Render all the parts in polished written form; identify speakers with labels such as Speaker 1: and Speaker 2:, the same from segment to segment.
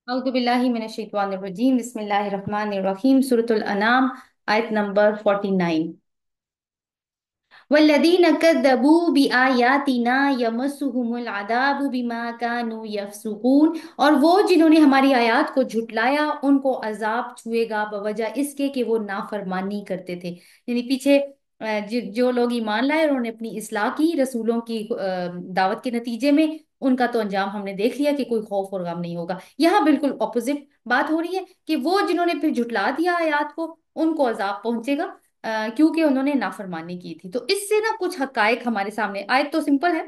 Speaker 1: अऊज़ु बिल्लाहि मिनश शैतानिर रजीम बिस्मिल्लाहिर रहमानिर रहीम सूरतुल अनाम आयत नंबर 49। वल्लदीन कद्दबू बिआयातिना यमस्सुहुमुल अज़ाबु बिमा कानू यफसुकून। और वो जिन्होंने हमारी आयत को झुटलाया उनको अजाब छुएगा बवजह इसके कि वो नाफरमानी करते थे। यानी पीछे जो लोग ईमान लाए उन्होंने अपनी इस्लाह की रसूलों की दावत के नतीजे में, उनका तो अंजाम हमने देख लिया कि कोई खौफ और गम नहीं होगा। यहाँ बिल्कुल ऑपोजिट बात हो रही है कि वो जिन्होंने फिर झुटला दिया आयत को उनको अजाब पहुंचेगा क्योंकि उन्होंने नाफरमानी की थी। तो इससे ना कुछ हकायक हमारे सामने, आयत तो सिंपल है,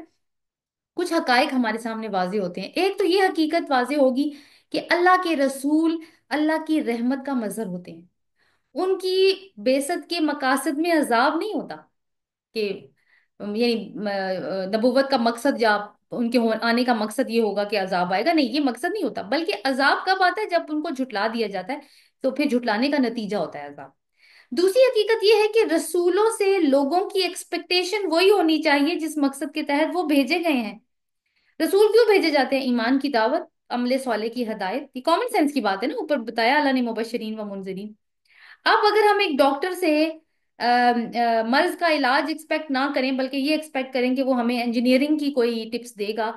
Speaker 1: कुछ हकायक हमारे सामने वाजे होते हैं। एक तो ये हकीकत वाजे होगी कि अल्लाह के रसूल अल्लाह की रहमत का मजहर होते हैं। उनकी बेसत के मकासद में अजाब नहीं होता कि यानी नबूवत का मकसद या उनके आने का मकसद ये होगा कि अजाब आएगा, नहीं, ये मकसद नहीं होता। बल्कि अजाब कब आता है? जब उनको झुटला दिया जाता है, तो फिर झुटलाने का नतीजा होता है अजाब। दूसरी हकीकत यह है कि रसूलों से लोगों की एक्सपेक्टेशन वही होनी चाहिए जिस मकसद के तहत वो भेजे गए हैं। रसूल क्यों भेजे जाते हैं? ईमान की दावत, अमले साले की हदायत, ये कॉमन सेंस की बात है ना, ऊपर बताया अल्लाह ने मुबशरीन व मुनजरीन। अब अगर हम एक डॉक्टर से मर्ज का इलाज एक्सपेक्ट ना करें बल्कि ये एक्सपेक्ट करें कि वो हमें इंजीनियरिंग की कोई टिप्स देगा,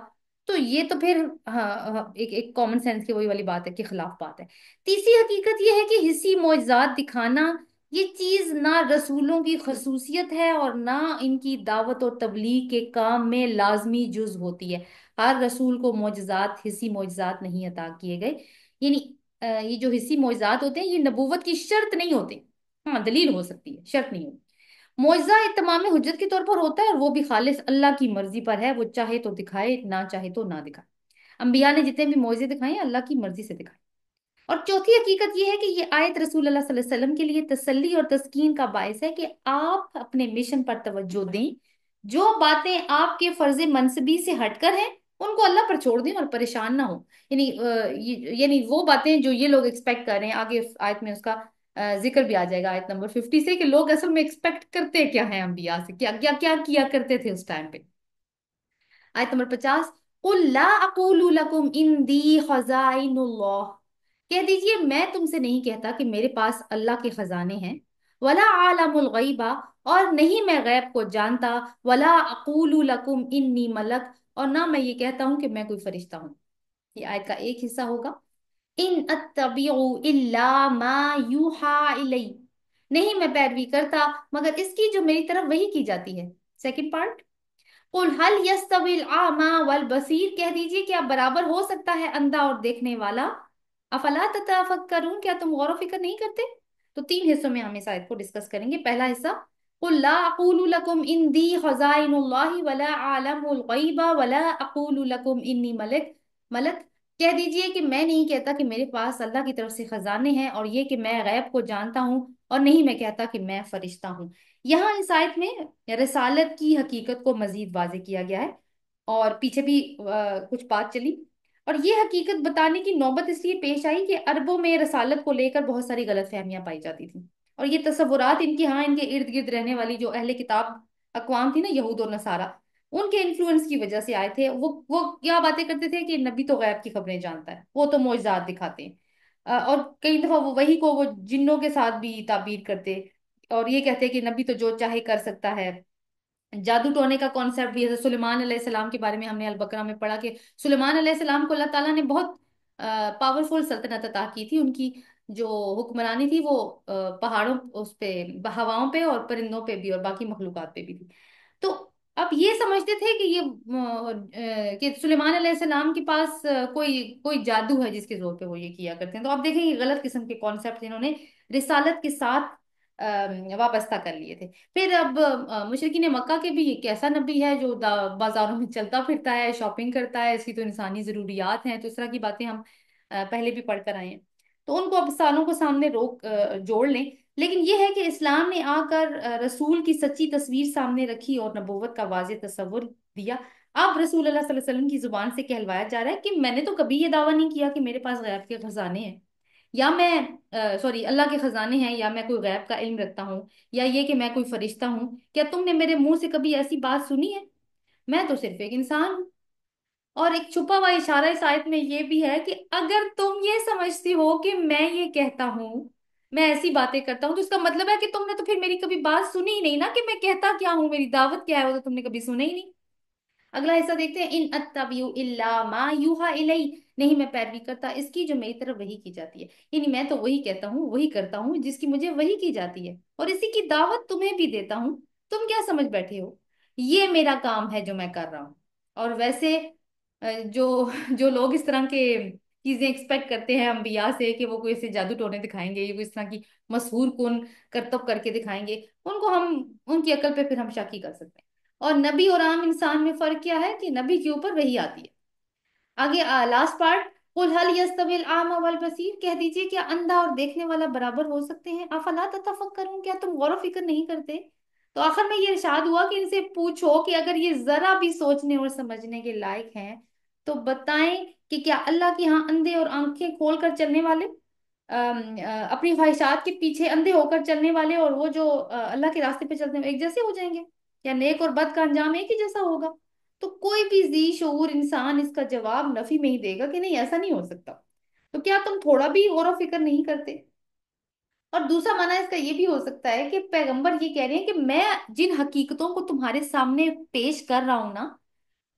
Speaker 1: तो ये तो फिर हाँ, हाँ, एक एक कॉमन सेंस की वही वाली बात है कि खिलाफ बात है। तीसरी हकीकत ये है कि हिस्सी मौजज़ात दिखाना, ये चीज ना रसूलों की खसूसियत है और ना इनकी दावत और तबलीग के काम में लाजमी जुज होती है। हर रसूल को मौजज़ात, हिस्सी मौजज़ात नहीं अता किए गए। यानी ये जो हिस्सी मौजज़ात होते हैं ये नबूवत की शर्त नहीं होते। हाँ, दलील हो सकती है, शर्त नहीं होती। मुआवजा इत्माम हुज्जत के तौर पर होता है और वो भी खालिस अल्लाह की मर्जी पर है, वो चाहे तो दिखाए, ना चाहे तो ना दिखाए। अंबिया ने जितने भी मुआवजे दिखाए हैं, अल्लाह की मर्जी से दिखाए। और चौथी हकीकत यह है कि ये आयत रसूल अल्लाह सल्लल्लाहु अलैहि वसल्लम के लिए तसल्ली और तस्कीन का बायस है कि आप अपने मिशन पर तवज्जो दें। जो बातें आपके फर्ज मनसबी से हटकर हैं उनको अल्लाह पर छोड़ दें और परेशान ना हो। यानी यानी वो बातें जो ये लोग एक्सपेक्ट कर रहे हैं, आगे आयत में उसका जिक्र भी आ जाएगा आयत नंबर 50 से, कि लोग असल में एक्सपेक्ट करते क्या है अंबिया से, क्या क्या क्या किया करते थे उस टाइम पे। आयत नंबर 50, कुल ला अकूलु लकुम इंदी खजाइनुल्लाह। कह दीजिए मैं तुमसे नहीं कहता कि मेरे पास अल्लाह के खजाने हैं। वला आलमुल गैबा, और नहीं मैं गैब को जानता। वला अकूलु लकुम इन्नी मलक, और ना मैं ये कहता हूं कि मैं कोई फरिश्ता हूं। ये आयत का एक हिस्सा होगा। इन अत्तबिउ इल्ला मा यूहा इलै, नहीं मैं पैरवी करता मगर इसकी जो मेरी तरफ वही की जाती है। सेकंड पार्ट, कुल हल यस्तविल आमा वल बसीर, कह दीजिए क्या बराबर हो सकता है अंधा और देखने वाला? अफला ततफक्करून, क्या तुम गौर व फिक्र नहीं करते? तो तीन हिस्सों में हम इस आयत को डिस्कस करेंगे। पहला हिस्सा, कुल ला अकूलु लकुम इंदी खजाइनुल्लाहि वला आलमुल गैबा वला अकूलु लकुम इन्नी मलक। मलक, कह दीजिए कि मैं नहीं कहता कि मेरे पास अल्लाह की तरफ से खजाने हैं और ये कि मैं गैब को जानता हूँ, और नहीं मैं कहता कि मैं फरिश्ता हूँ। यहाँ इस आयत में रिसालत की हकीकत को मजीद वाजे किया गया है। और पीछे भी कुछ बात चली, और ये हकीकत बताने की नौबत इसलिए पेश आई कि अरबों में रसालत को लेकर बहुत सारी गलतफहमियां पाई जाती थी। और ये तस्वुरात इनके यहाँ, इनके इर्द गिर्द रहने वाली जो अहले किताब अकवाम थी ना, यहूद और नसारा, उनके इन्फ्लुएंस की वजह से आए थे। वो क्या बातें करते थे कि नबी तो गैब की खबरें जानता है, वो तो मोजज़ात दिखाते हैं। और कई दफा वो वही को वो जिन्नों के साथ भी ताबीर करते, और ये कहते हैं कि नबी तो जो चाहे कर सकता है। जादू टोने का कॉन्सेप्ट भी है। जैसे सुलेमान अलैहिस्सलाम के बारे में हमने अल बकरा में पढ़ा कि सुलेमान अलैहिस्सलाम को अल्लाह ताला ने बहुत पावरफुल सल्तनत अता की थी। उनकी जो हुक्मरानी थी वो पहाड़ों उस पे, हवाओं पे और परिंदों पे भी और बाकी मखलूकात पे भी थी। तो अब ये समझते थे कि ये कि सुलेमान अलैहिस्सलाम के पास कोई कोई जादू है जिसके जोर पे वो ये किया करते हैं। तो आप देखें ये गलत किस्म के कॉन्सेप्ट इन्होंने रिसालत के साथ वाबस्ता कर लिए थे। फिर अब मुशरिकीन मक्का के भी, ये कैसा नबी है जो बाजारों में चलता फिरता है, शॉपिंग करता है, इसकी तो इंसानी जरूरियात हैं, तो इस तरह की बातें हम पहले भी पढ़कर आए हैं। तो उनको अब सालों को सामने रोक जोड़ लें। लेकिन यह है कि इस्लाम ने आकर रसूल की सच्ची तस्वीर सामने रखी और नबूवत का वाज़ेह तस्वुर दिया। अब रसूल अल्लाह सल्लल्लाहु अलैहि वसल्लम की जुबान से कहलवाया जा रहा है कि मैंने तो कभी ये दावा नहीं किया कि मेरे पास गैब के खजाने हैं, या मैं सॉरी अल्लाह के खजाने हैं, या मैं कोई गैब का इल्म रखता हूँ, या ये कि मैं कोई फरिश्ता हूँ। क्या तुमने मेरे मुंह से कभी ऐसी बात सुनी है? मैं तो सिर्फ एक इंसान हूँ। اور ایک چھپا ہوا اشارہ اس آیت میں یہ بھی ہے کہ اگر تم یہ سمجھتی ہو کہ میں یہ کہتا ہوں، میں ایسی باتیں کرتا ہوں، تو اس کا مطلب ہے کہ تم نے تو پھر میری کبھی بات سنی ہی نہیں نا، کہ میں کہتا کیا ہوں، میری دعوت کیا ہے، وہ تو تم نے کبھی سنا ہی نہیں۔ اگلا حصہ دیکھتے ہیں، ان اتبع الا ما یوحى الی، نہیں میں پیروی کرتا اس کی جو میری طرف وحی کی جاتی ہے، یعنی میں تو وہی کہتا ہوں، وہی کرتا ہوں جس کی مجھے وحی کی جاتی ہے، اور اسی کی دعوت تمہیں بھی دیتا ہوں، تم کیا سمجھ بیٹھے ہو، یہ میرا کام ہے جو میں کر رہا ہوں۔ اور ویسے جو جو لوگ اس طرح کے چیزیں ایکسپیکٹ کرتے ہیں انبیاء سے کہ وہ کوئی ایسے جادو ٹونے دکھائیں گے یا کوئی اس طرح کی مسحور کن کرتب کر کے دکھائیں گے، ان کو ہم ان کی عقل پہ پھر ہم شک ہی کر سکتے ہیں۔ اور نبی اور عام انسان میں فرق کیا ہے کہ نبی کے اوپر وہی آتی ہے۔ آگے لاسٹ پارٹ، قل هل يستوي الاعمى والبصير، کہہ دیجئے کیا اندھا اور دیکھنے والا برابر ہو سکتے ہیں، افلا تتفکرون، کیا تم غور و فکر نہیں کرتے؟ تو آخر میں یہ ارشاد ہوا کہ ان سے پوچھو کہ اگر یہ ذرا بھی سوچنے اور سمجھنے کے لائق ہیں تو بتائیں کہ کیا اللہ کی ہاں اندھے اور آنکھیں کھول کر چلنے والے، اپنی خواہشات کے پیچھے اندھے ہو کر چلنے والے، اور وہ جو اللہ کے راستے پہ چلتے ہیں ایک جیسے ہو جائیں گے، یا نیک اور بد کا انجام ایک ہی جیسا ہوگا؟ تو کوئی بھی ذی شعور انسان اس کا جواب نفی میں ہی دے گا کہ نہیں ایسا نہیں ہو سکتا۔ تو کیا تم تھوڑا بھی غور و فکر نہیں کرتے؟ اور دوسرا معنی اس کا یہ بھی ہو سکتا ہے کہ پیغمبر یہ کہہ رہے ہیں کہ میں جن حقیقتوں کو تمہارے سامنے پیش کر رہا ہوں نا،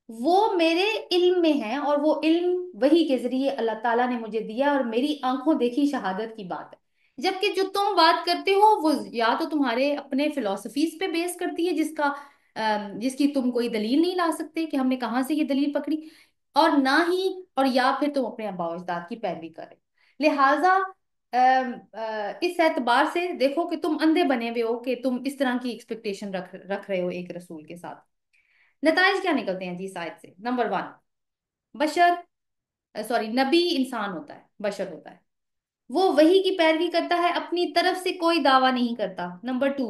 Speaker 1: وہ میرے علم میں ہے، اور وہ علم وہی کے ذریعے اللہ تعالیٰ نے مجھے دیا، اور میری آنکھوں دیکھی شہادت کی بات ہے۔ جبکہ جو تم بات کرتے ہو وہ یا تو تمہارے اپنے فلسفیز پہ بیس کرتی ہے، جس کی تم کوئی دلیل نہیں لا سکتے کہ ہم نے کہاں سے یہ دلیل پکڑی، اور نہ ہی، اور یا پھر تم اپنے آباء و اجداد کی پیروی کرے۔ لہٰذا اس اعتبار سے دیکھو کہ تم اندھے بنے ہوئے ہو کہ تم اس طرح کی ایکسپیکٹیشن رکھ رہے ہو ایک رسول کے ساتھ۔ نتائج کیا نکلتے ہیں جی اس آیت سے؟ نمبر ون، بشر، سوری، نبی انسان ہوتا ہے، بشر ہوتا ہے، وہ وہی کی پیروی کرتا ہے، اپنی طرف سے کوئی دعویٰ نہیں کرتا۔ نمبر ٹو،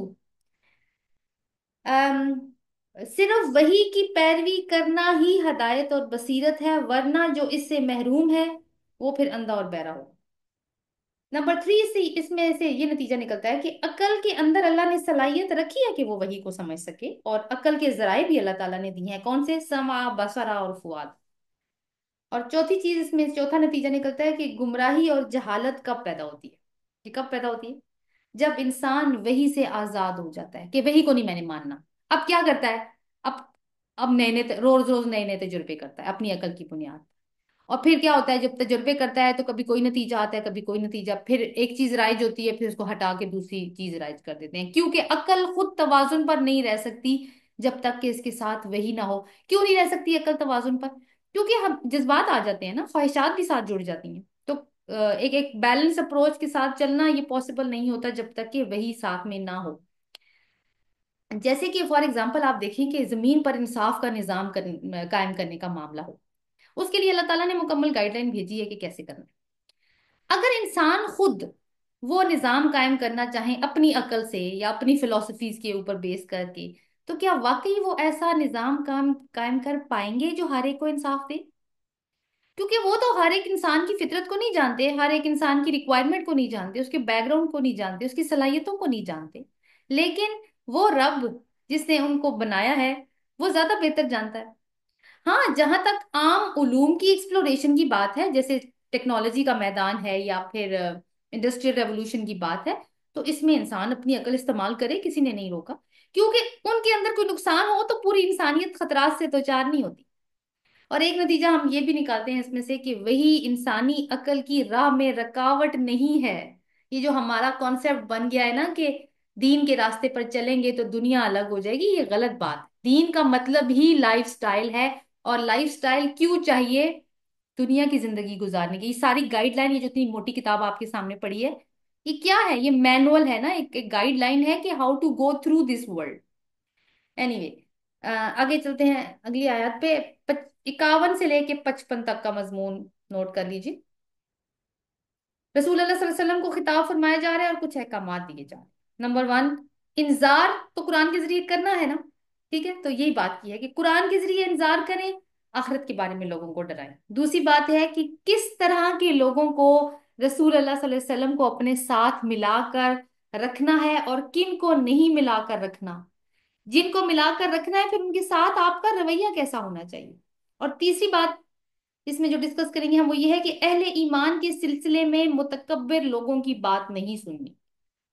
Speaker 1: صرف وہی کی پیروی کرنا ہی ہدایت اور بصیرت ہے، ورنہ جو اس سے محروم ہے وہ پھر اندھا اور بہرا ہو۔ نمبر تھری، اس میں سے یہ نتیجہ نکلتا ہے کہ عقل کے اندر اللہ نے صلاحیت رکھی ہے کہ وہ وحی کو سمجھ سکے، اور عقل کے ذرائع بھی اللہ تعالیٰ نے دی ہیں، کون سے؟ سمع، بصرہ اور فؤاد۔ اور چوتھی چیز اس میں، چوتھا نتیجہ نکلتا ہے کہ گمراہی اور جہالت کب پیدا ہوتی ہے؟ یہ کب پیدا ہوتی ہے؟ جب انسان وحی سے آزاد ہو جاتا ہے کہ وحی کو نہیں میں نے ماننا، اب کیا کرتا ہے؟ اب اب نئے نئے روز روز نئے نئے تجربے کرتا ہے اپنی عقل کی بنیاد، اور پھر کیا ہوتا ہے جب تجربے کرتا ہے تو کبھی کوئی نتیجہ آتا ہے، کبھی کوئی نتیجہ، پھر ایک چیز رائج ہوتی ہے، پھر اس کو ہٹا کے دوسری چیز رائج کر دیتے ہیں، کیونکہ عقل خود توازن پر نہیں رہ سکتی جب تک کہ اس کے ساتھ وہی نہ ہو۔ کیوں نہیں رہ سکتی عقل توازن پر؟ کیونکہ ہم جذبات آ جاتے ہیں نا، خواہشات بھی ساتھ جڑ جاتی ہیں، تو ایک ایک بیلنس اپروچ کے ساتھ چلنا یہ پاسبل نہیں ہوتا جب تک کہ وہی ساتھ میں نہ ہو۔ جیسے کہ فار ایگزامپل آپ دیکھیں کہ زمین پر انصاف کا نظام قائم کرنے کا معاملہ ہو، اس کے لیے اللہ تعالیٰ نے مکمل گائیڈ لائن بھیجی ہے کہ کیسے کرنا ہے۔ اگر انسان خود وہ نظام قائم کرنا چاہیں اپنی عقل سے یا اپنی فلسفیز کے اوپر بیس کر کے، تو کیا واقعی وہ ایسا نظام قائم کر پائیں گے جو ہر ایک کو انصاف دے؟ کیونکہ وہ تو ہر ایک انسان کی فطرت کو نہیں جانتے، ہر ایک انسان کی ریکوائرمنٹ کو نہیں جانتے، اس کے بیک گراؤنڈ کو نہیں جانتے، اس کی صلاحیتوں کو نہیں جانتے، لیکن وہ رب جس نے ان کو بنایا ہے وہ زیادہ بہتر جانتا ہے۔ ہاں، جہاں تک عام علوم کی ایکسپلوریشن کی بات ہے، جیسے ٹیکنالوجی کا میدان ہے یا پھر انڈسٹریل ریولوشن کی بات ہے، تو اس میں انسان اپنی عقل استعمال کرے، کسی نے نہیں روکا، کیونکہ ان کے اندر کوئی نقصان ہو تو پوری انسانیت خطرات سے دوچار نہیں ہوتی۔ اور ایک نتیجہ ہم یہ بھی نکالتے ہیں اس میں سے کہ وہی انسانی عقل کی راہ میں رکاوٹ نہیں ہے۔ یہ جو ہمارا کانسیپٹ بن گیا ہے نا کہ دین کے راستے پر چلیں گے تو دنیا الگ ہو جائے گی، یہ غلط بات۔ دین کا مطلب ہی لائف سٹائل ہے، اور لائف سٹائل کیوں چاہیے؟ دنیا کی زندگی گزارنے کی۔ یہ ساری گائیڈ لائن، یہ جو اتنی موٹی کتاب آپ کے سامنے پڑی ہے، یہ کیا ہے؟ یہ مینول ہے نا، ایک گائیڈ لائن ہے کہ how to go through this world. Anyway, آگے چلتے ہیں اگلی آیات پہ، 51 سے لے کے 55 تک کا مضمون نوٹ کر لیجیے۔ رسول اللہ صلی اللہ علیہ وسلم کو خطاب فرمایا جا رہا ہے اور کچھ احکامات دیے جا رہے ہیں۔ نمبر ون، انذار تو قرآن کے ذریعے کرنا ہے نا، ٹھیک ہے، تو یہی بات کی ہے کہ قرآن کے ذریعے انذار کریں، آخرت کے بارے میں لوگوں کو ڈرائیں۔ دوسری بات ہے کہ کس طرح کے لوگوں کو رسول اللہ صلی اللہ علیہ وسلم کو اپنے ساتھ ملا کر رکھنا ہے اور کن کو نہیں ملا کر رکھنا۔ جن کو ملا کر رکھنا ہے پھر ان کے ساتھ آپ کا رویہ کیسا ہونا چاہیے۔ اور تیسری بات اس میں جو ڈسکس کریں گے ہم وہ یہ ہے کہ اہل ایمان کے سلسلے میں متکبر لوگوں کی بات نہیں سننی،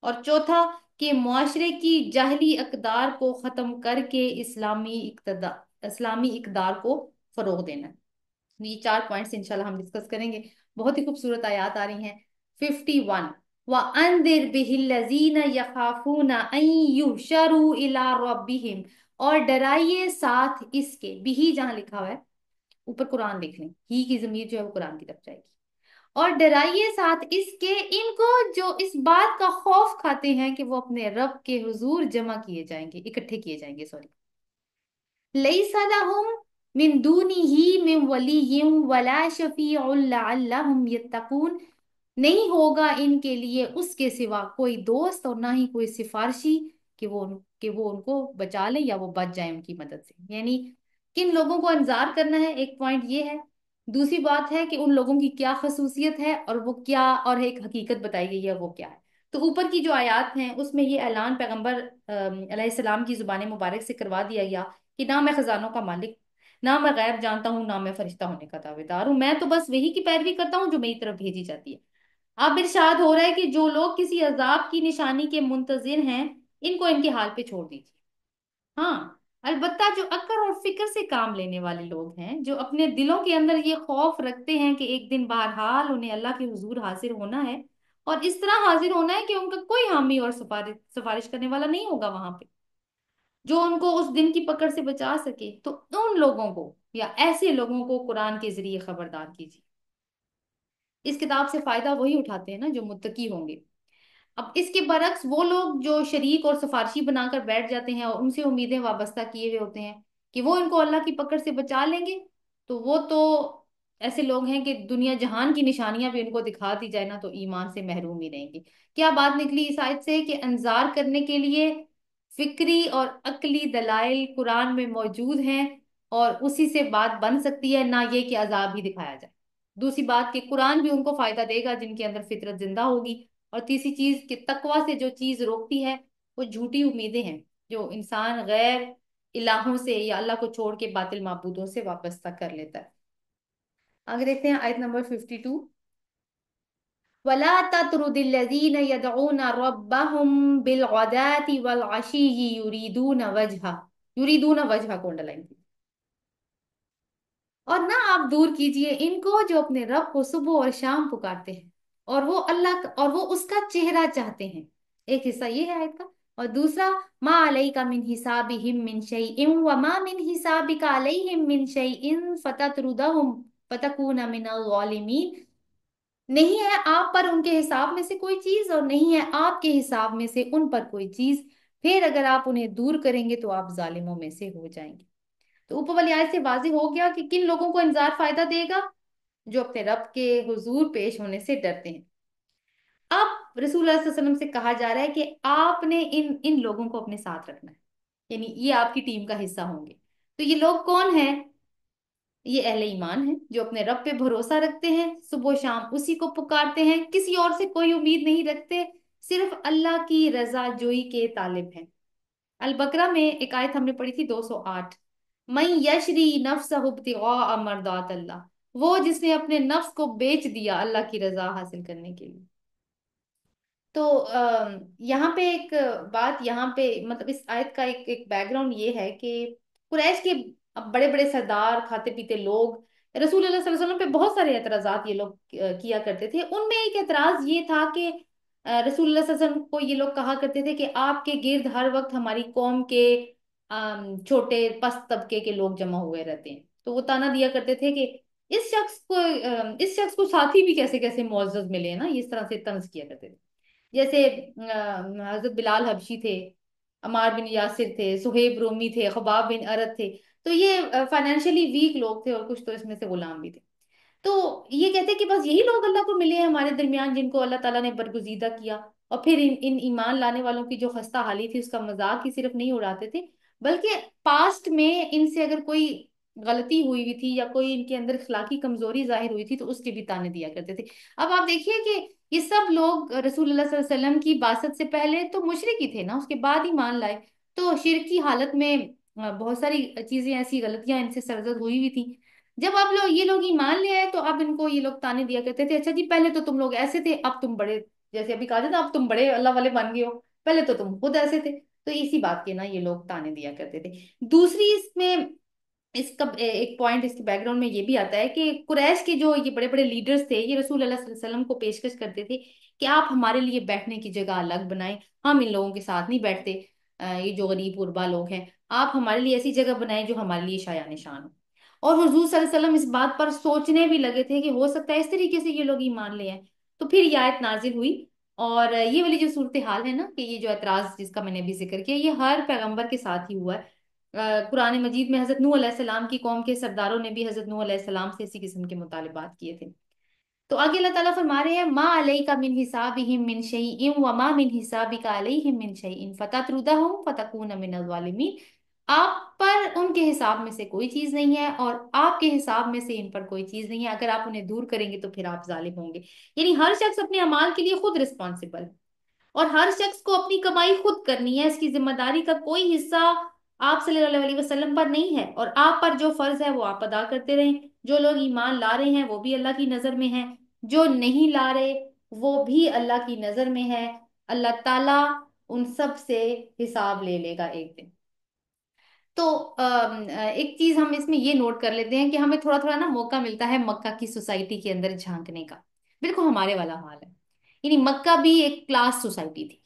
Speaker 1: اور چوتھا کہ معاشرے کی جاہلی اقدار کو ختم کر کے اسلامی اقدار کو فروغ دینا ہے۔ یہ چار پوائنٹس انشاءاللہ ہم ڈسکس کریں گے۔ بہت ہی خوبصورت آیات آ رہی ہیں۔ 51 وَأَنذِرْ بِهِ الَّذِينَ يَخَافُونَ أَن يُحْشَرُوا إِلَىٰ رَبِّهِمْ، اور ڈرائیے ساتھ اس کے، بھی جہاں لکھا ہوا ہے اوپر قرآن دیکھ لیں، ہی کی ضمیر جو ہے وہ قرآن کی طرف جائے گی، اور ڈرائیے ساتھ اس کے ان کو جو اس بات کا خوف کھاتے ہیں کہ وہ اپنے رب کے حضور جمع کیے جائیں گے، اکٹھے کیے جائیں گے، سوری۔ لَيْسَ لَهُم من دونه من ولی ولا شفیع لعلهم یتقون، نہیں ہوگا ان کے لیے اس کے سوا کوئی دوست اور نہ ہی کوئی سفارشی کہ وہ ان کو بچا لیں یا وہ بچ جائیں ان کی مدد سے۔ یعنی کن لوگوں کو انذار کرنا ہے، ایک پوائنٹ یہ ہے۔ دوسری بات ہے کہ ان لوگوں کی کیا خصوصیت ہے اور وہ کیا، اور ایک حقیقت بتائی گئی ہے وہ کیا ہے۔ تو اوپر کی جو آیات ہیں اس میں یہ اعلان پیغمبر علیہ السلام کی زبان مبارک سے کروا دیا گیا کہ نہ میں خزانوں کا مالک، نہ میں غیب جانتا ہوں، نہ میں فرشتہ ہونے کا دعوے دار ہوں، میں تو بس وہی کی پیروی کرتا ہوں جو میری طرف بھیجی جاتی ہے۔ اب ارشاد ہو رہا ہے کہ جو لوگ کسی عذاب کی نشانی کے منتظر ہیں ان کو ان کے حال پہ چھوڑ دیجیے۔ ہاں، البتہ جو عقل اور فکر سے کام لینے والے لوگ ہیں، جو اپنے دلوں کے اندر یہ خوف رکھتے ہیں کہ ایک دن بہرحال انہیں اللہ کے حضور حاضر ہونا ہے، اور اس طرح حاضر ہونا ہے کہ ان کا کوئی حامی اور سفارش کرنے والا نہیں ہوگا وہاں پہ جو ان کو اس دن کی پکڑ سے بچا سکے، تو ان لوگوں کو یا ایسے لوگوں کو قرآن کے ذریعے خبردار کیجیے۔ اس کتاب سے فائدہ وہی اٹھاتے ہیں نا جو متقی ہوں گے۔ اب اس کے برعکس وہ لوگ جو شریک اور سفارشی بنا کر بیٹھ جاتے ہیں اور ان سے امیدیں وابستہ کیے ہوئے ہوتے ہیں کہ وہ ان کو اللہ کی پکڑ سے بچا لیں گے، تو وہ تو ایسے لوگ ہیں کہ دنیا جہان کی نشانیاں بھی ان کو دکھا دی جائے نا تو ایمان سے محروم ہی رہیں گے۔ کیا بات نکلی اس آیت سے کہ انذار کرنے کے لیے فکری اور عقلی دلائل قرآن میں موجود ہیں، اور اسی سے بات بن سکتی ہے، نہ یہ کہ عذاب ہی دکھایا جائے۔ دوسری بات کہ قرآن بھی ان کو فائدہ دے گا جن کے اندر فطرت زندہ ہوگی۔ اور تیسری چیز کہ تقوی سے جو چیز روکتی ہے وہ جھوٹی امیدیں ہیں جو انسان غیر الہوں سے یا اللہ کو چھوڑ کے باطل معبودوں سے وابستہ کر لیتا ہے۔ آگے دیکھتے ہیں آیت نمبر 52۔ وَلَا تَطْرُدِ الَّذِينَ يَدْعُونَ رَبَّهُمْ بِالْغَدَاةِ وَالْعَشِيِّ يُرِيدُونَ وَجْهَهُ کو انڈرلائن کی، اور نہ آپ دور کیجئے ان کو جو اپنے رب کو صبح اور شام پکارتے ہیں اور وہ اس کا چہرہ چاہتے ہیں۔ ایک حصہ یہ ہے آیت کا، اور دوسرا ما علیک من حسابہم من شیء وما من حسابک علیہم من شیء فتطردہم فتکون من الظالمین، نہیں ہے آپ پر ان کے حساب میں سے کوئی چیز اور نہیں ہے آپ کے حساب میں سے ان پر کوئی چیز، پھر اگر آپ انہیں دور کریں گے تو آپ ظالموں میں سے ہو جائیں گے۔ تو اوپر والی آیت سے واضح ہو گیا کہ کن لوگوں کو انذار فائدہ دے گا، جو اپنے رب کے حضور پیش ہونے سے ڈرتے ہیں۔ اب رسول اللہ صلی اللہ علیہ وسلم سے کہا جا رہا ہے کہ آپ نے ان لوگوں کو اپنے ساتھ رکھنا ہے، یعنی یہ آپ کی ٹیم کا حصہ ہوں گے۔ تو یہ لوگ کون ہیں؟ یہ اہل ایمان ہیں جو اپنے رب پہ بھروسہ رکھتے ہیں، صبح و شام اسی کو پکارتے ہیں، کسی اور سے کوئی امید نہیں رکھتے، صرف اللہ کی رضا جوئی کے طالب ہیں۔ البقرہ میں ایک آیت ہم نے پڑھی تھی 208، من یشری نفسہ ابتغاء مرضات اللہ، وہ جس نے اپنے نفس کو بیچ دیا اللہ کی رضا حاصل کرنے کے لیے۔ تو یہاں پہ ایک بات، یہاں پہ مطلب اس آیت کا ایک بیک گراؤنڈ یہ ہے کہ قریش کے بڑے بڑے سردار، کھاتے پیتے لوگ رسول اللہ صلی اللہ علیہ وسلم پہ بہت سارے اعتراضات یہ لوگ کیا کرتے تھے۔ ان میں ایک اعتراض یہ تھا کہ رسول اللہ صلی اللہ علیہ وسلم کو یہ لوگ کہا کرتے تھے کہ آپ کے گرد ہر وقت ہماری قوم کے چھوٹے پست طبقے کے لوگ جمع ہوئے رہتے ہیں، تو وہ تانا دیا کرتے تھے کہ اس شخص کو ساتھی بھی کیسے کیسے معزز ملے نا، اس طرح سے طنز کیا کرتے تھے۔ جیسے حضرت بلال حبشی تھے، عمار بن یاسر تھے، سہیب رومی تھے، خباب بن ارد تھے، تو یہ فائنینشلی ویک لوگ تھے اور کچھ تو اس میں سے غلام بھی تھے۔ تو یہ کہتے کہ بس یہی لوگ اللہ کو ملے ہیں ہمارے درمیان جن کو اللہ تعالیٰ نے برگزیدہ کیا، اور پھر ان ایمان لانے والوں کی جو خستہ حالی تھی اس کا مذاق ہی صرف نہیں اڑاتے تھے، بلکہ پاسٹ میں ان سے اگر کوئی غلطی ہوئی ہوئی تھی یا کوئی ان کے اندر اخلاقی کمزوری ظاہر ہوئی تھی تو اس کے بھی تانے دیا کرتے تھے۔ اب آپ دیکھیے کہ یہ سب لوگ رسول اللہ صلی اللہ علیہ وسلم کی بعثت سے پہلے تو مشرک ہی تھے نا، اس کے بعد ہی مان لائے، تو شرک کی حالت میں بہت ساری چیزیں ایسی غلطیاں ان سے سرزد ہوئی ہوئی تھی۔ जब आप लोग ये लोग ईमान ले आए तो अब इनको ये लोग ताने दिया करते थे, अच्छा जी पहले तो तुम लोग ऐसे थे, अब तुम बड़े, जैसे अभी कहा जाता अब तुम बड़े अल्लाह वाले बन गए हो, पहले तो तुम खुद ऐसे थे। तो इसी बात के ना ये लोग ताने दिया करते थे। दूसरी इसमें, इसका एक पॉइंट इसके बैकग्राउंड में ये भी आता है कि कुरैश के जो ये बड़े बड़े लीडर्स थे, ये रसूल अल्लाह सल्लल्लाहु अलैहि वसल्लम को पेशकश करते थे कि आप हमारे लिए बैठने की जगह अलग बनाएं, हम इन लोगों के साथ नहीं बैठते, ये जो गरीब गुरबा लोग हैं, आप हमारे लिए ऐसी जगह बनाएं जो हमारे लिए शाया निशान हो। और हुजूर सल्लल्लाहु अलैहि वसल्लम इस बात पर सोचने भी लगे थे कि हो सकता है इस तरीके से ये लोग ईमान ले आए। तो फिर ये आयत नाजिल हुई। और ये वाली जो सूरत हाल है ना, कि ये जो एतराज जिसका मैंने अभी जिक्र किया, ये हर पैगंबर के साथ ही हुआ है। कुरान मजीद में हजरत नूह अलैहिस्सलाम की कौम के सरदारों ने भी हजरत नूह अलैहिस्सलाम से इसी किस्म के मुतालिबात किए थे। तो आगे अल्लाह ताला फरमा रहे हैं, मा अलैका मिन हिसाबिहिम मिन शैइन व मा मिन हिसाबिका अलैहिम मिन शैइन फततरुदहुम फतकून मिनल ज़ालिमीन। आप पर उनके हिसाब में से कोई चीज नहीं है और आपके हिसाब में से इन पर कोई चीज नहीं है, अगर आप उन्हें दूर करेंगे तो फिर आप जालिम होंगे। यानी हर शख्स अपने अमाल के लिए खुद रिस्पॉन्सिबल है, और हर शख्स को अपनी कमाई खुद करनी है, इसकी जिम्मेदारी का कोई हिस्सा आप सल्लल्लाहु अलैहि वसल्लम पर नहीं है, और आप पर जो फर्ज है वो आप अदा करते रहें। जो लोग ईमान ला रहे हैं वो भी अल्लाह की नजर में है, जो नहीं ला रहे वो भी अल्लाह की नजर में है। अल्लाह ताला उन सब से हिसाब ले लेगा एक दिन। तो एक चीज हम इसमें ये नोट कर लेते हैं कि हमें थोड़ा थोड़ा ना मौका मिलता है मक्का की सोसाइटी के अंदर झांकने का। बिल्कुल हमारे वाला हाल है। यानी मक्का भी एक क्लास सोसाइटी थी,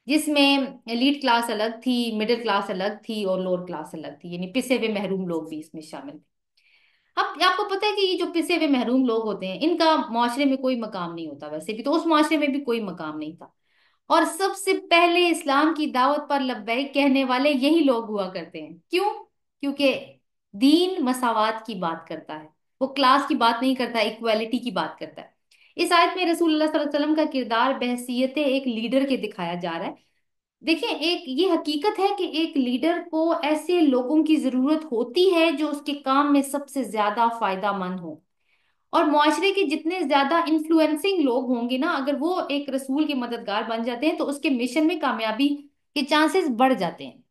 Speaker 1: जिसमें एलीट क्लास अलग थी, मिडिल क्लास अलग थी और लोअर क्लास अलग थी, यानी पिसे हुए महरूम लोग भी इसमें शामिल थे। अब आपको पता है कि ये जो पिसे हुए महरूम लोग होते हैं इनका माशरे में कोई मकाम नहीं होता, वैसे भी तो उस माशरे में भी कोई मकाम नहीं था। और सबसे पहले इस्लाम की दावत पर लब्बैक कहने वाले यही लोग हुआ करते हैं। क्यों? क्योंकि दीन मसावात की बात करता है, वो क्लास की बात नहीं करता, इक्वालिटी की बात करता है। इस आयत में रसूलुल्लाह सल्लल्लाहु अलैहि वसल्लम का किरदार बहसीयत एक लीडर के दिखाया जा रहा है। देखिए, एक ये हकीकत है कि एक लीडर को ऐसे लोगों की जरूरत होती है जो उसके काम में सबसे ज्यादा फायदा मंद हो। और मुआशरे के जितने ज्यादा इन्फ्लुएंसिंग लोग होंगे ना, अगर वो एक रसूल के मददगार बन जाते हैं तो उसके मिशन में कामयाबी के चांसेस बढ़ जाते हैं।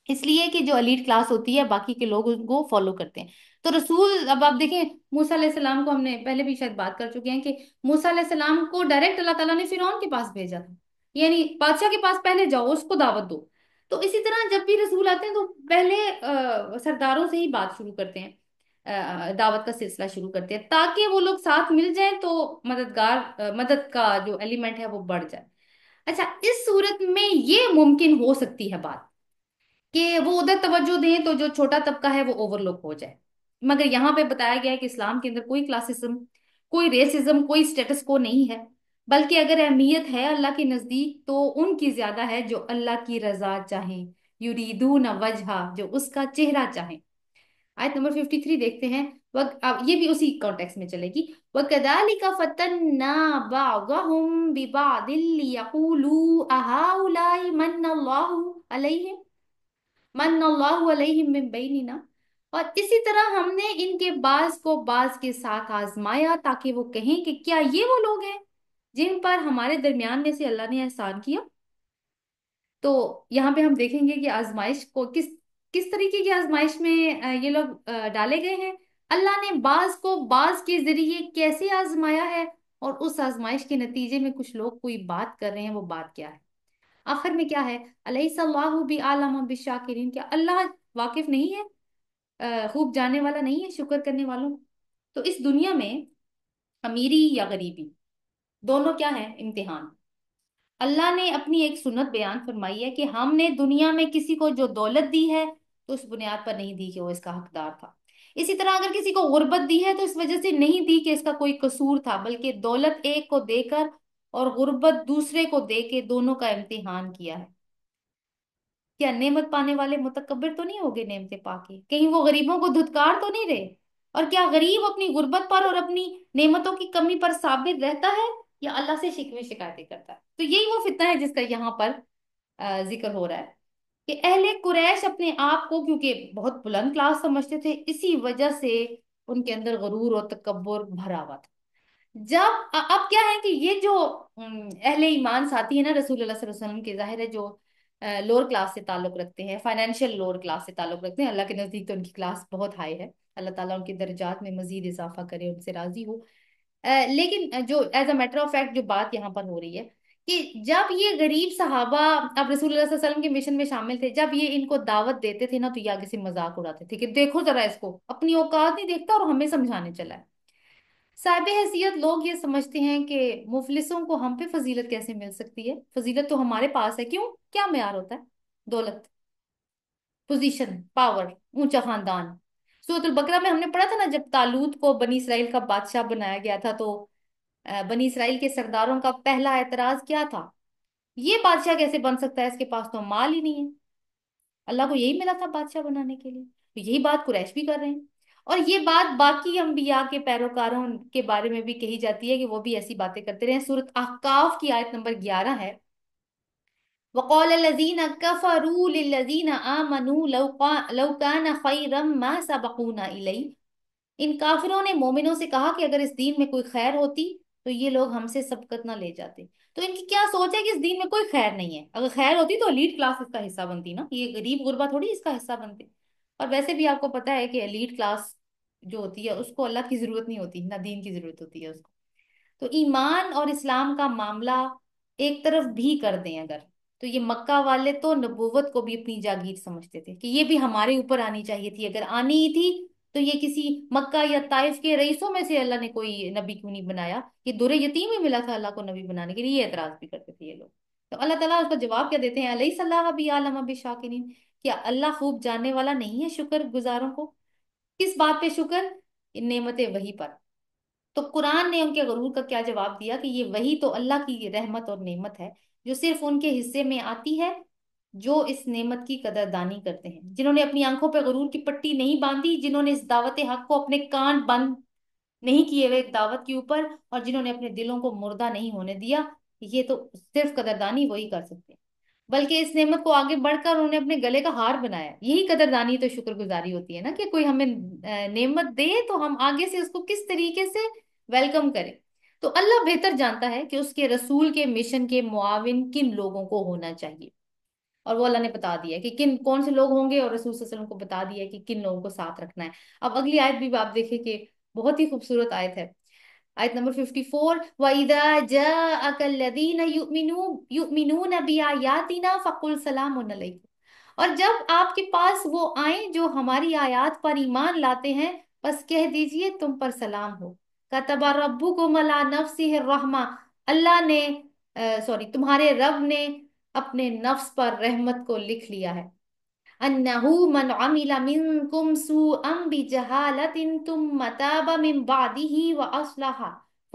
Speaker 1: इसलिए कि जो एलीट क्लास होती है बाकी के लोग उनको फॉलो करते हैं। तो रसूल, अब आप देखें, मूसा अलैहिस्सलाम को हमने पहले भी शायद बात कर चुके हैं कि मूसा अलैहिस्सलाम को डायरेक्ट अल्लाह ताला ने फिरौन के पास भेजा था, यानी बादशाह के पास पहले जाओ उसको दावत दो। तो इसी तरह जब भी रसूल आते हैं तो पहले सरदारों से ही बात शुरू करते हैं, दावत का सिलसिला शुरू करते हैं, ताकि वो लोग साथ मिल जाएं तो मददगार, मदद का जो एलिमेंट है वो बढ़ जाए। अच्छा, इस सूरत में ये मुमकिन हो सकती है बात कि वो उधर तवज्जो दें तो जो छोटा तबका है वो ओवरलुक हो जाए। मगर यहाँ पे बताया गया है कि इस्लाम के अंदर कोई क्लासिज्म, कोई रेसिज्म, कोई स्टेटस को नहीं है, बल्कि अगर अहमियत है अल्लाह के नजदीक तो उनकी ज्यादा है जो अल्लाह की रजा चाहें, युरीदून वजहा, जो उसका चेहरा चाहें। आयत नंबर 53 देखते हैं। वह अब ये भी उसी कॉन्टेक्स्ट में चलेगी। वकदालिका फतन्ना बादहुम बिबादिल लियकूलू अहाउलाई मन्नल्लाहु अलैहिम मन्नल्लाहु अलैहिम मिन बैनिना। और इसी तरह हमने इनके बाज को बाज के साथ आजमाया ताकि वो कहें कि क्या ये वो लोग हैं जिन पर हमारे दरमियान में से अल्लाह ने एहसान किया। तो यहाँ पे हम देखेंगे कि आजमाइश को किस किस तरीके की आजमाइश में ये लोग डाले गए हैं। अल्लाह ने बाज को बाज के जरिए कैसे आजमाया है, और उस आजमाइश के नतीजे में कुछ लोग कोई बात कर रहे हैं, वो बात क्या है? आखिर में क्या है? अलैहिस्सलाहु बि आलम बिशाकिरीन, क्या अल्लाह वाकिफ नहीं है, खूब जानने वाला नहीं है शुक्र करने वालों? तो इस दुनिया में अमीरी या गरीबी दोनों क्या है? इम्तिहान। अल्लाह ने अपनी एक सुन्नत बयान फरमाई है कि हमने दुनिया में किसी को जो दौलत दी है तो उस बुनियाद पर नहीं दी कि वो इसका हकदार था। इसी तरह अगर किसी को गुर्बत दी है तो इस वजह से नहीं दी कि इसका कोई कसूर था, बल्कि दौलत एक को देकर और गुर्बत दूसरे को दे के दोनों का इम्तिहान किया है। क्या नेमत पाने वाले मुतकब्बिर तो नहीं हो गए नेमतें पाके? कहीं वो गरीबों को धुतकार तो नहीं रहे? और क्या गरीब अपनी गुर्बत पर और अपनी नेमतों की कमी पर साबित रहता है, या अल्लाह से शिकवे शिकायतें करता है? तो यही वो फितना है जिसका यहाँ पर जिक्र हो रहा है कि अहले कुरैश अपने आप को क्योंकि बहुत बुलंद क्लास समझते थे, इसी वजह से उनके अंदर गरूर और तकब्बुर भरा हुआ था। जब अब क्या है कि ये जो अहले ईमान साथी है ना रसूलुल्लाह सल्लल्लाहु अलैहि वसल्लम के, जाहिर है जो لوअر کلاس سے تعلق رکھتے ہیں، فائنینشیل لوअر کلاس سے تعلق رکھتے ہیں، اللہ کے نزدیک تو ان کی کلاس بہت ہائی ہے، اللہ تعالیٰ ان کے درجات میں مزید اضافہ کرے، ان سے راضی ہو۔ لیکن جو as a matter of fact جو بات یہاں پر ہو رہی ہے کہ جب یہ غریب صحابہ اب رسول اللہ صلی اللہ علیہ وسلم کے مشن میں شامل تھے، جب یہ ان کو دعوت دیتے تھے نا تو یہ آگے سے مذاق اڑاتے تھے کہ دیکھو ذرا اس کو، اپنی اوقات نہیں دیکھتا اور ہمیں سمجھانے چلا ہے۔ صاحب حیثیت لوگ یہ سمجھتے ہیں کہ مفلسوں کو ہم پہ فضیلت کیسے مل سکتی ہے، فضیلت تو ہمارے پاس ہے، کیوں؟ کیا معیار ہوتا ہے؟ دولت، پوزیشن، پاور، اونچا خاندان۔ سورۃ البقرہ میں ہم نے پڑھا تھا نا، جب طالوت کو بنی اسرائیل کا بادشاہ بنایا گیا تھا تو بنی اسرائیل کے سرداروں کا پہلا اعتراض کیا تھا؟ یہ بادشاہ کیسے بن سکتا ہے، اس کے پاس تو مال ہی نہیں ہے۔ اللہ کو یہی ملا تھا بادشاہ بنانے کے لیے، تو یہی بات قریش بھی کر رہے ہیں، اور یہ بات باقی انبیاء کے پیروکاروں کے بارے میں بھی کہی جاتی ہے کہ وہ بھی ایسی باتیں کرتے رہے۔ سورۃ احقاف کی آیت نمبر 11 ہے، وقال الذين كفروا للذين آمنوا لو كان خيرا ما سبقونا إليه۔ ان کافروں نے مومنوں سے کہا کہ اگر اس دین میں کوئی خیر ہوتی تو یہ لوگ ہم سے سبقت نہ لے جاتے۔ تو ان کی کیا سوچ ہے کہ اس دین میں کوئی خیر نہیں ہے، اگر خیر ہوتی تو ایلیٹ کلاس اس کا حصہ بنتی نا، یہ غریب غربا تھوڑی اس کا حصہ بنتے۔ اور ویسے بھی آپ کو پتا ہے کہ ایلیٹ کلاس جو ہوتی ہے اس کو اللہ کی ضرورت نہیں ہوتی، نہ دین کی ضرورت ہوتی ہے اس کو۔ تو ایمان اور اسلام کا معاملہ ایک طرف بھی کر دیں اگر، تو یہ مکہ والے تو نبوت کو بھی اپنی جاگیر سمجھتے تھے کہ یہ بھی ہمارے اوپر آنی چاہیے تھی، اگر آنی ہی تھی تو یہ کسی مکہ یا طائف کے رئیسوں میں سے اللہ نے کوئی نبی کیوں نہیں بنایا؟ یہ در یتیم ہی ملا تھا اللہ کو نبی بنانے کے لیے، یہ اعتراض بھی کرتے تھے یہ لوگ۔ تو اللہ تعالیٰ اس کا جواب کیا دیتے ہیں؟ علیہ صلاح بعلم بالشاکرین، کیا اللہ خوب جاننے والا نہیں ہے شکر گزاروں کو؟ کس بات پہ شکر؟ ان نعمتیں وہی پر۔ تو قرآن نے ان کے غرور کا کیا جواب دیا کہ یہ وہی تو اللہ کی رحمت اور نعمت ہے جو صرف ان کے حصے میں آتی ہے جو اس نعمت کی قدردانی کرتے ہیں، جنہوں نے اپنی آنکھوں پہ غرور کی پٹی نہیں باندھی، جنہوں نے اس دعوت حق کو اپنے کان بند نہیں کیے ہوئے دعوت کے اوپر، اور جنہوں نے اپنے دلوں کو مردہ نہیں ہونے دیا۔ یہ تو صرف قدردانی وہی کر سکتے ہیں، بلکہ اس نعمت کو آگے بڑھ کر انہوں نے اپنے گلے کا ہار بنایا۔ یہی قدردانی تو شکر گزاری ہوتی ہے نا، کہ کوئی ہمیں نعمت دے تو ہم آگے سے اس کو کس طریقے سے ویلکم کریں۔ تو اللہ بہتر جانتا ہے کہ اس کے رسول کے مشن کے معاون کن لوگوں کو ہونا چاہیے، اور وہ اللہ نے بتا دیا کہ کون سے لوگ ہوں گے، اور رسول صلی اللہ علیہ وسلم کو بتا دیا کہ کن لوگوں کو ساتھ رکھنا ہے۔ اب اگلی آیت بھی آپ دیکھیں کہ بہت ہی خوبصورت آیت ہے، آیت نمبر 54، وَإِذَا جَاءَكَ الَّذِينَ يُؤْمِنُونَ بِآيَاتِنَا فَقُلْ سَلَامٌ عَلَيْكُمْ۔ اور جب آپ کے پاس وہ آئیں جو ہماری آیات پر ایمان لاتے ہیں، بس کہہ دیجئے تم پر سلام ہو۔ كَتَبَ رَبُّكُمْ عَلَىٰ نَفْسِهِ الرَّحْمَةَ، اللہ نے تمہارے رب نے اپنے نفس پر رحمت کو لکھ لیا ہے، انہو من عمل منکم سوءا بجہالت ثم تاب من بعدہ واصلح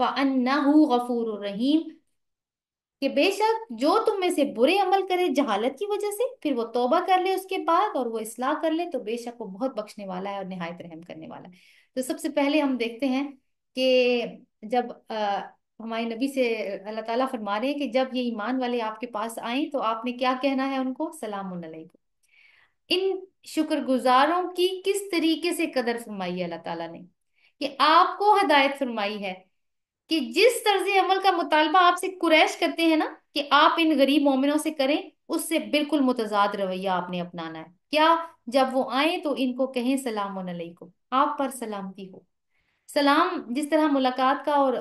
Speaker 1: فانہ غفور رحیم، کہ بے شک جو تم میں سے برے عمل کرے جہالت کی وجہ سے، پھر وہ توبہ کر لے اس کے بعد اور وہ اصلاح کر لے، تو بے شک وہ بہت بخشنے والا ہے اور نہایت رحم کرنے والا ہے۔ تو سب سے پہلے ہم دیکھتے ہیں کہ جب ہمارے نبی سے اللہ تعالیٰ فرما رہے ہیں کہ جب یہ ایمان والے آپ کے پاس آئیں تو آپ نے کیا کہنا ہے ان کو؟ سلام علیکم۔ ان شکر گزاروں کی کس طریقے سے قدر فرمائی ہے اللہ تعالیٰ نے، کہ آپ کو ہدایت فرمائی ہے کہ جس طرز عمل کا مطالبہ آپ سے قریش کرتے ہیں نا کہ آپ ان غریب مومنوں سے کریں، اس سے بالکل متضاد رویہ آپ نے اپنانا ہے۔ کیا؟ جب وہ آئیں تو ان کو کہیں سلام علیکم، آپ پر سلامتی ہو۔ سلام جس طرح ملاقات کا اور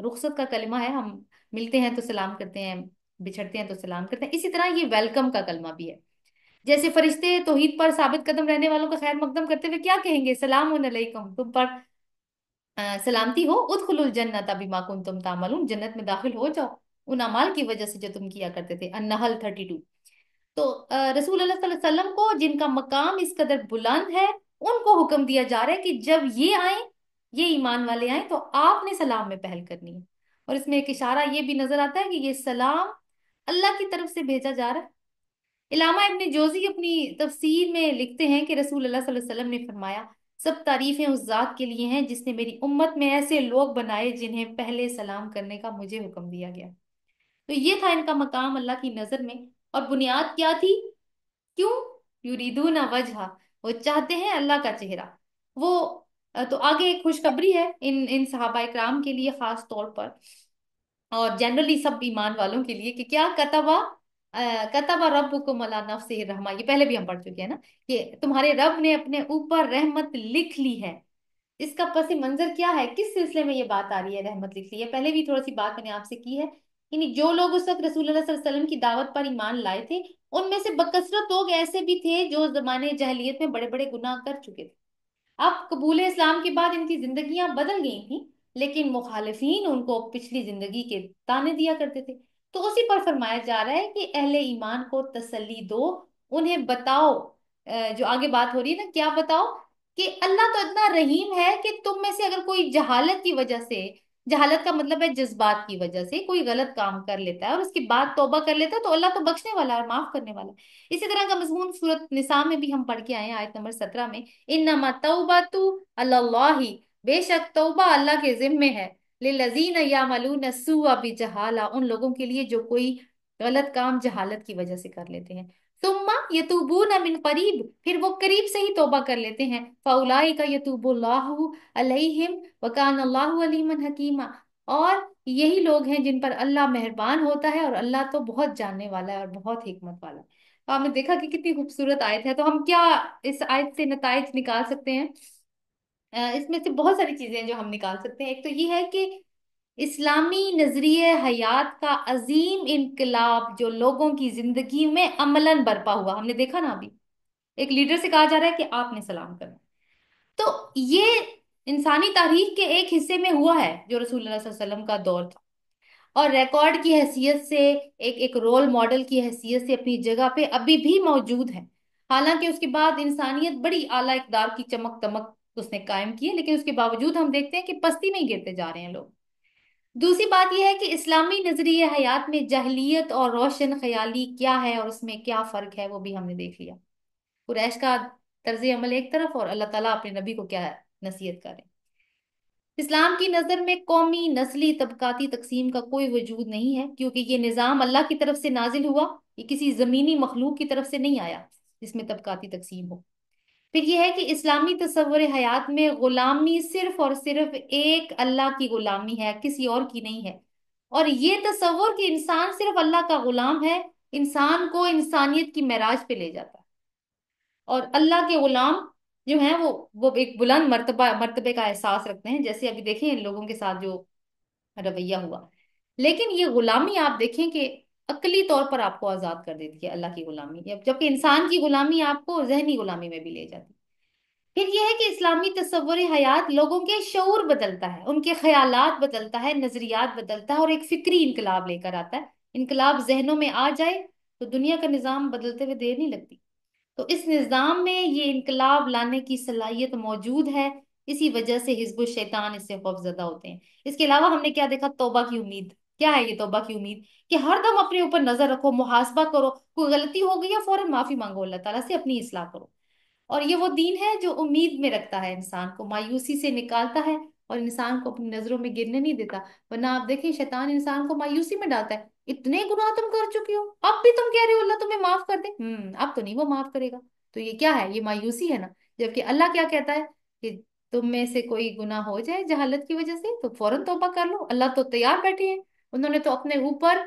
Speaker 1: رخصت کا کلمہ ہے، ہم ملتے ہیں تو سلام کرتے ہیں، بچھڑتے ہیں تو سلام کرتے ہیں، اسی طرح یہ ویلکم کا کلمہ بھی ہے۔ جیسے فرشتے توحید پر ثابت قدم رہنے والوں کا خیر مقدم کرتے ہوئے کیا کہیں گے؟ سلام علیکم، تم پر سلامتی ہو، ادخلوا الجنت بما کنتم تعملون، جنت میں داخل ہو جاؤ ان اعمال کی وجہ سے جو تم کیا کرتے تھے۔ النحل 32۔ تو رسول اللہ صلی اللہ علیہ وسلم کو جن کا مقام اس قدر بلند ہے، ان کو حکم دیا جا رہا ہے کہ جب یہ آئیں، یہ ایمان والے آئیں، تو آپ نے سلام میں پہل کرنی ہے۔ اور اس میں ایک اشارہ یہ بھی نظر آتا ہے کہ یہ سلام اللہ کی طرف سے بھیجا جا رہا ہے۔ علامہ ابن جوزی اپنی تفسیر میں لکھتے ہیں کہ رسول اللہ صلی اللہ علیہ وسلم نے فرمایا، سب تعریفیں اس ذات کے لیے ہیں جس نے میری امت میں ایسے لوگ بنائے جنہیں پہلے سلام کرنے کا مجھے حکم دیا گیا۔ تو یہ تھا ان کا مقام اللہ کی نظر میں، اور بنیاد کیا تھی؟ کیوں؟ یریدون وجہ، وہ چاہتے ہیں اللہ کا چہرہ۔ وہ تو آگے ایک خوشخبری ہے ان صحابہ اکرام کے لیے خاص طور پر، اور جنرلی سب ایمان والوں کے لیے، کہ کیا کتبہ कतब रब्बुकुम अला नफ्सिही रहमा, ये पहले भी हम पढ़ चुके हैं ना, कि तुम्हारे रब ने अपने ऊपर रहमत लिख ली है। इसका पस मंजर क्या है, किस सिलसिले में ये बात आ रही है रहमत लिख ली है? पहले भी थोड़ी सी बात मैंने आपसे की है। यानी जो लोग उस वक्त रसूलुल्लाह सल्लल्लाहु अलैहि वसल्लम की दावत पर ईमान लाए थे, उनमें से बकसरत लोग ऐसे भी थे जो जमाने जहलियत में बड़े बड़े गुनाह कर चुके थे। अब कबूल इस्लाम के बाद इनकी जिंदगियां बदल गई थी, लेकिन मुखालिफिन उनको पिछली जिंदगी के ताने दिया करते थे। तो उसी पर फरमाया जा रहा है कि अहले ईमान को तसल्ली दो, उन्हें बताओ। जो आगे बात हो रही है ना, क्या बताओ? कि अल्लाह तो इतना रहीम है कि तुम में से अगर कोई जहालत की वजह से, जहालत का मतलब है जज्बात की वजह से कोई गलत काम कर लेता है और उसके बाद तौबा कर लेता है, तो अल्लाह तो बख्शने वाला है और माफ करने वाला है। इसी तरह का मजमून सूरत निसा में भी हम पढ़ के आए हैं, आयत नंबर 17 में, इन्नमा तौबतु अल्लाही, बेशक तौबा अल्लाह के जिम्मे है, लिल्लज़ीन यामलून सुअ बिजहाला, उन लोगों के लिए जो कोई गलत काम जहालत की वजह से कर लेते हैं। सुम्मा यतूबून मिन करीब, फिर वो करीब से ही तौबा कर लेते हैं। फउलाइका यतूबुल्लाहु अलैहिम वकान अल्लाहु अलीमन हकीमा, और यही लोग हैं जिन पर अल्लाह मेहरबान होता है, और अल्लाह तो बहुत जानने वाला है और बहुत हिकमत वाला है। तो आपने देखा कि कितनी खूबसूरत आयत है। तो हम क्या इस आयत से नताइज निकाल सकते हैं? इसमें से बहुत सारी चीजें हैं जो हम निकाल सकते हैं। एक तो ये है कि इस्लामी नजरिए हयात का अजीम इनकलाब जो लोगों की जिंदगी में अमलन बरपा हुआ, हमने देखा ना अभी, एक लीडर से कहा जा रहा है कि आपने सलाम करना। तो ये इंसानी तारीख के एक हिस्से में हुआ है जो रसूलुल्लाह सल्लल्लाहु अलैहि वसल्लम का दौर था, और रिकॉर्ड की हैसियत से, एक एक रोल मॉडल की हैसियत से अपनी जगह पे अभी भी मौजूद है। हालांकि उसके बाद इंसानियत बड़ी आला इकदार की चमक दमक उसने कायम की है, लेकिन उसके बावजूद हम देखते हैं कि पस्ती में ही गिरते जा रहे हैं लोग। दूसरी बात यह है कि इस्लामी नजरिए हयात में जहलियत और रोशन ख्याली क्या है और उसमें क्या फर्क है, वो भी हमने देख लिया। कुरैश का तर्ज अमल एक तरफ, और अल्लाह ताला अपने नबी को क्या नसीहत करे। इस्लाम की नजर में कौमी नस्ली तबकाती तकसीम का कोई वजूद नहीं है, क्योंकि ये निज़ाम अल्लाह की तरफ से नाजिल हुआ, ये किसी जमीनी मखलूक की तरफ से नहीं आया जिसमें तबकाती तकसीम हो। फिर यह है कि इस्लामी तस्वुर हयात में गुलामी सिर्फ और सिर्फ एक अल्लाह की गुलामी है, किसी और की नहीं है। और ये तस्वुर कि इंसान सिर्फ अल्लाह का गुलाम है, इंसान को इंसानियत की महराज पे ले जाता है। और अल्लाह के गुलाम जो हैं वो एक बुलंद मर्तबे का एहसास रखते हैं, जैसे अभी देखें इन लोगों के साथ जो रवैया हुआ। लेकिन ये गुलामी आप देखें कि अकली तौर पर आपको आजाद कर देती है अल्लाह की गुलामी, जबकि इंसान की गुलामी आपको जहनी गुलामी में भी ले जाती है। फिर यह है कि इस्लामी तस्वुर हयात लोगों के शऊर बदलता है, उनके ख्यालात बदलता है, नजरियात बदलता है, और एक फिक्री इनकलाब लेकर आता है। इनकलाब जहनों में आ जाए तो दुनिया का निजाम बदलते हुए देर नहीं लगती। तो इस निजाम में ये इनकलाब लाने की सलाहियत मौजूद है, इसी वजह से हिजबुल शैतान इससे खौफजदा होते हैं। इसके अलावा हमने क्या देखा? तौबा की उम्मीद। क्या है ये तौबा की उम्मीद? कि हर दम अपने ऊपर नजर रखो, मुहासबा करो, कोई गलती हो गई है फौरन माफी मांगो, अल्लाह ताला से अपनी इस्लाह करो। और ये वो दीन है जो उम्मीद में रखता है, इंसान को मायूसी से निकालता है और इंसान को अपनी नजरों में गिरने नहीं देता। वरना आप देखें, शैतान इंसान को मायूसी में डालता है। इतने गुनाह तुम कर चुके हो, अब भी तुम कह रहे हो अल्लाह तुम्हें माफ कर दे? अब तो नहीं वो माफ करेगा। तो ये क्या है? ये मायूसी है ना। जबकि अल्लाह क्या कहता है कि तुम में से कोई गुनाह हो जाए जहालत की वजह से तो फौरन तौबा कर लो, अल्लाह तो तैयार बैठे हैं, उन्होंने तो अपने ऊपर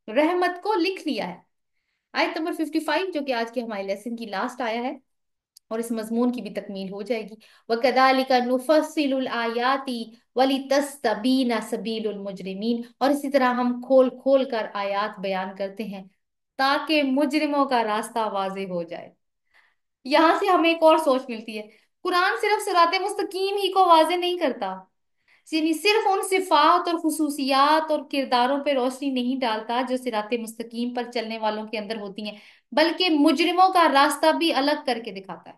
Speaker 1: रहमत को लिख लिया है। आयत नंबर 55 जो कि आज के हमारे लेसन की लास्ट आया है, और इस मजमून की भी तकमील हो जाएगी। वकदालिका नुफस्सिलुल आयाती वलितस्तबीना सबीलुल मुजरिमीन, और इसी तरह हम खोल खोल कर आयात बयान करते हैं ताकि मुजरिमों का रास्ता वाज़ेह हो जाए। यहां से हमें एक और सोच मिलती है, कुरान सिर्फ सिराते मुस्तकीम ही को वाज़ेह नहीं करता, यानी सिर्फ उन सिफात और खुसूसियात और किरदारों पे रोशनी नहीं डालता जो सिराते मुस्तकीम पर चलने वालों के अंदर होती हैं, बल्कि मुजरिमों का रास्ता भी अलग करके दिखाता है,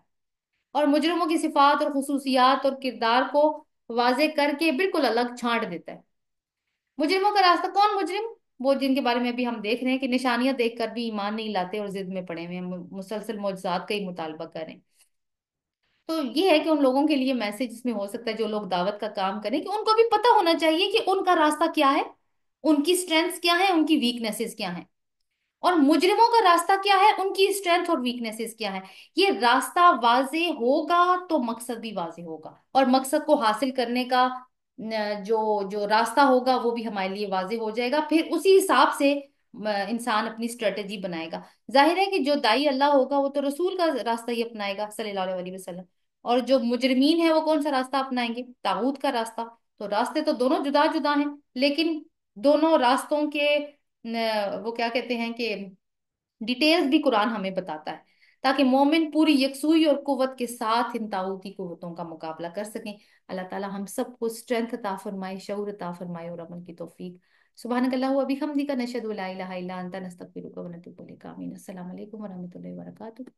Speaker 1: और मुजरिमों की सिफात और खुसूसियात और किरदार को वाजे करके बिल्कुल अलग छांट देता है। मुजरिमों का रास्ता, कौन मुजरिम? वो जिनके बारे में भी हम देख रहे हैं कि निशानियां देखकर भी ईमान नहीं लाते और जिद में पड़े हुए हैं, मुसलसल मौजूदात का ही मुतालबा करें। तो ये है कि उन लोगों के लिए मैसेज इसमें हो सकता है जो लोग दावत का काम करें, कि उनको भी पता होना चाहिए कि उनका रास्ता क्या है, उनकी स्ट्रेंथ्स क्या है, उनकी वीकनेसेस क्या है, और मुजरिमों का रास्ता क्या है, उनकी स्ट्रेंथ और वीकनेसेस क्या है। ये रास्ता वाजे होगा तो मकसद भी वाजे होगा, और मकसद को हासिल करने का जो जो रास्ता होगा वो भी हमारे लिए वाजे हो जाएगा। फिर उसी हिसाब से انسان اپنی اسٹریٹجی بنائے گا. ظاہر ہے کہ جو دائی اللہ ہوگا وہ تو رسول کا راستہ ہی اپنائے گا صلی اللہ علیہ وسلم. اور جو مجرمین ہیں وہ کون سا راستہ اپنائیں گے؟ طاغوت کا راستہ. تو راستے تو دونوں جدا جدا ہیں، لیکن دونوں راستوں کے وہ کیا کہتے ہیں کہ ڈیٹیلز بھی قرآن ہمیں بتاتا ہے، تاکہ مومن پوری یکسوئی اور قوت کے ساتھ ان طاغوتی قوتوں کا مقابلہ کر سکیں. اللہ تعالی ہم سب کو اسٹرینتھ عطا فرمائے، شعور عطا فرمائے اور عمل کی توفیق. سبحانک اللہ و بحمدک، نشہد ان لا الہ الا انت، نستغفرک و نتوب الیک. آمین. السلام علیکم ورحمۃ اللہ وبرکاتہ.